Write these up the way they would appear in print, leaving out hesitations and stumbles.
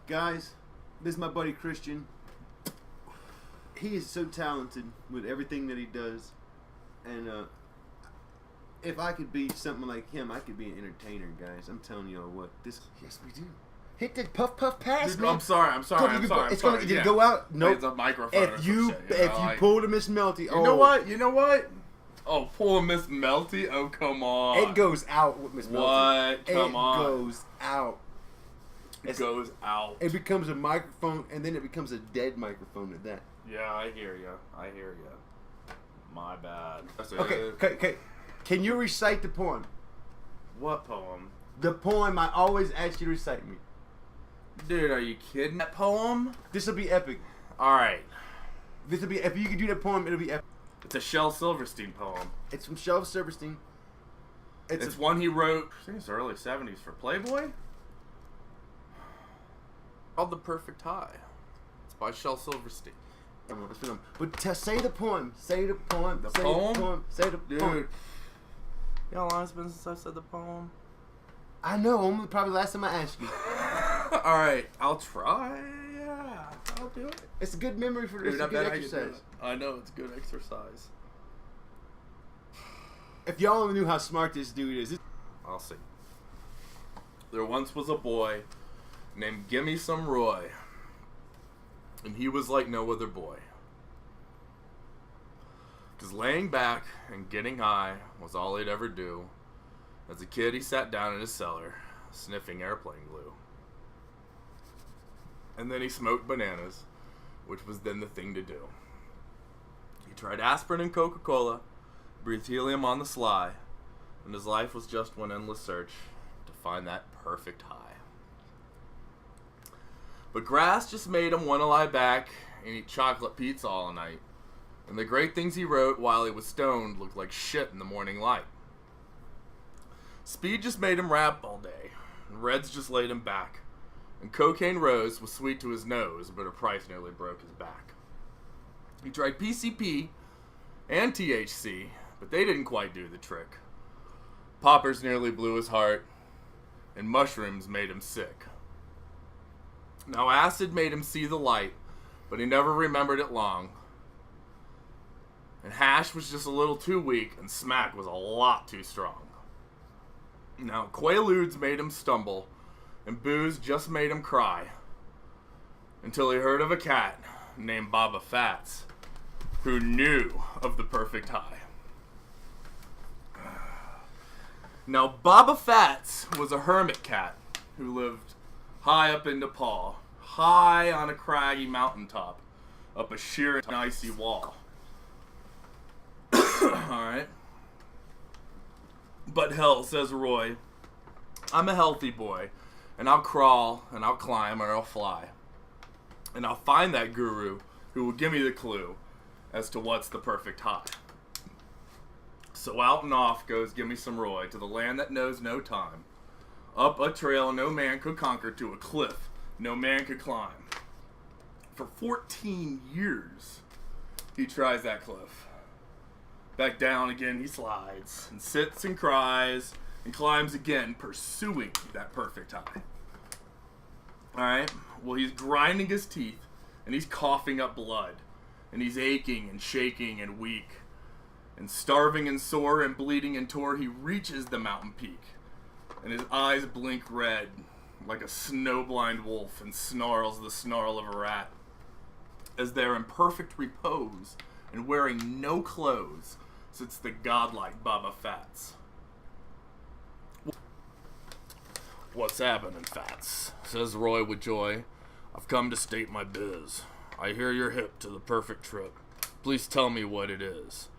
Guys, this is my buddy Christian. He is so talented with everything that he does. And if I could be something like him, I could be an entertainer, guys. I'm telling y'all what. Yes, we do. Hit that puff pass, man. I'm sorry. It's going to go out. No, nope. It's a microphone. If you pull the Miss Melty, You know what? Oh, pull a Miss Melty? Oh, come on. It goes out with Miss Melty. What? Come on. It goes out. It goes out. It becomes a microphone, and then it becomes a dead microphone at that. Yeah, I hear you. My bad. Okay. Can you recite the poem? What poem? The poem I always ask you to recite me. Dude, are you kidding? That poem? This will be epic. Alright. This will be, if you can do that poem, it'll be epic. It's a Shel Silverstein poem. It's from Shel Silverstein. It's one he wrote, I think it's the early 70s for Playboy. Called The Perfect High. It's by Shel Silverstein. But say the poem. Say the poem. The say poem? The poem. Say the Dude. poem. You know how long it's been since I said the poem? I know. Only probably last time I asked you. Alright, I'll try. Yeah, I'll do it. It's a good memory for Dude, this. It's a good exercise. I know, it's good exercise. If y'all only knew how smart this dude is. I'll see. There once was a boy named Gimme Some Roy. And he was like no other boy. Because laying back and getting high was all he'd ever do. As a kid, he sat down in his cellar, sniffing airplane glue. And then he smoked bananas, which was then the thing to do. He tried aspirin and Coca-Cola, breathed helium on the sly, and his life was just one endless search to find that perfect high. But grass just made him want to lie back and eat chocolate pizza all night. And the great things he wrote while he was stoned looked like shit in the morning light. Speed just made him rap all day, and Reds just laid him back. And Cocaine Rose was sweet to his nose, but her price nearly broke his back. He tried PCP and THC, but they didn't quite do the trick. Poppers nearly blew his heart, and mushrooms made him sick. Now acid made him see the light, but he never remembered it long. And hash was just a little too weak, and smack was a lot too strong. Now Quaaludes made him stumble, and booze just made him cry. Until he heard of a cat named Baba Fats, who knew of the perfect high. Now Baba Fats was a hermit cat who lived high up in Nepal, high on a craggy mountaintop, up a sheer and icy wall. Alright. But hell, says Roy, I'm a healthy boy, and I'll crawl, and I'll climb, or I'll fly. And I'll find that guru who will give me the clue as to what's the perfect high. So out and off goes Gimme Some Roy to the land that knows no time. Up a trail no man could conquer, to a cliff no man could climb. For 14 years, he tries that cliff. Back down again he slides, and sits and cries, and climbs again, pursuing that perfect high. Alright, well he's grinding his teeth, and he's coughing up blood, and he's aching and shaking and weak, and starving and sore and bleeding and tore, he reaches the mountain peak. And his eyes blink red like a snowblind wolf, and snarls the snarl of a rat. As there in perfect repose and wearing no clothes sits the godlike Baba Fats. What's happening, Fats? Says Roy with joy. I've come to state my biz. I hear you're hip to the perfect trip. Please tell me what it is.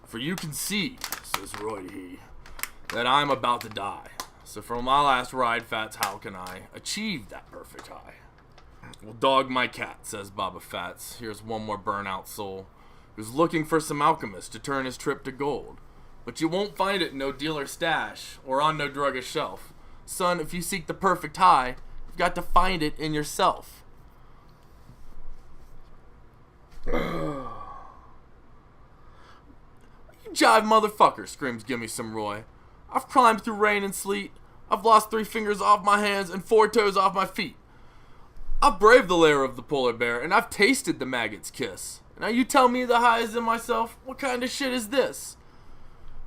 For you can see, says Roy to he, that I'm about to die. So from my last ride, Fats, how can I achieve that perfect high? Well, dog my cat, says Baba Fats. Here's one more burnout soul who's looking for some alchemist to turn his trip to gold. But you won't find it in no dealer stash or on no druggist shelf. Son, if you seek the perfect high, you've got to find it in yourself. You jive motherfucker, screams Gimme Some Roy. I've climbed through rain and sleet. I've lost 3 fingers off my hands and 4 toes off my feet. I've braved the lair of the polar bear, and I've tasted the maggot's kiss. Now you tell me the high is in myself, what kind of shit is this?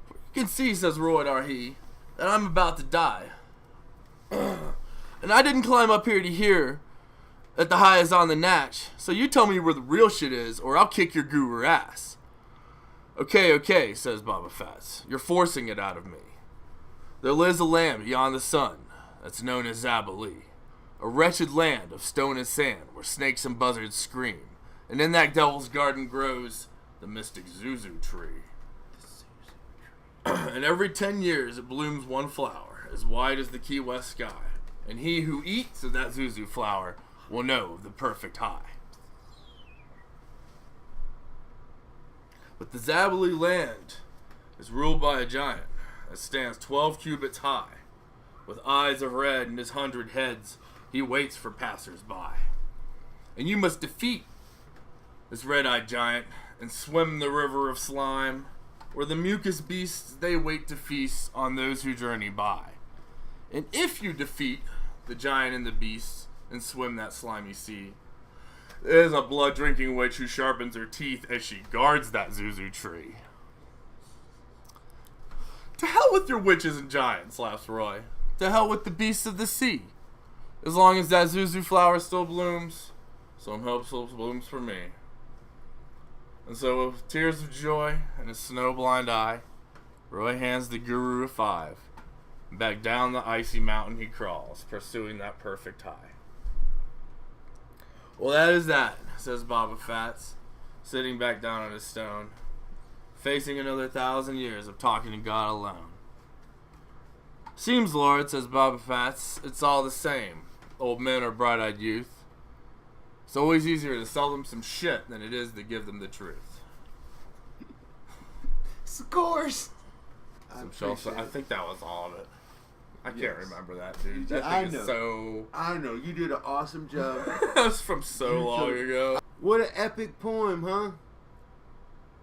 You can see, says Roy Darhy, that I'm about to die. And I didn't climb up here to hear that the high is on the natch, so you tell me where the real shit is, or I'll kick your guru ass. Okay, says Baba Fats, you're forcing it out of me. There lives a land beyond the sun, that's known as Zabalee. A wretched land of stone and sand where snakes and buzzards scream. And in that devil's garden grows the mystic Zuzu tree. And every 10 years it blooms one flower, as wide as the Key West sky. And he who eats of that Zuzu flower will know of the perfect high. But the Zabalee land is ruled by a giant that stands 12 cubits high. With eyes of red and his 100 heads, he waits for passers-by. And you must defeat this red-eyed giant and swim the river of slime, where the mucus beasts, they wait to feast on those who journey by. And if you defeat the giant and the beasts and swim that slimy sea, there's a blood-drinking witch who sharpens her teeth as she guards that Zuzu tree. To hell with your witches and giants, laughs Roy. To hell with the beasts of the sea. As long as that Zuzu flower still blooms, some hope still blooms for me. And so with tears of joy and a snow-blind eye, Roy hands the guru a 5. Back down the icy mountain he crawls, pursuing that perfect high. Well, that is that, says Baba Fats, sitting back down on his stone, facing another 1,000 years of talking to God alone. Seems, Lord, says Baba Fats, it's all the same, old men or bright-eyed youth. It's always easier to sell them some shit than it is to give them the truth. Of course. I think that was all of it. I can't remember that, dude. That I thing know. is so... I know. You did an awesome job. That was from so long ago. What an epic poem, huh?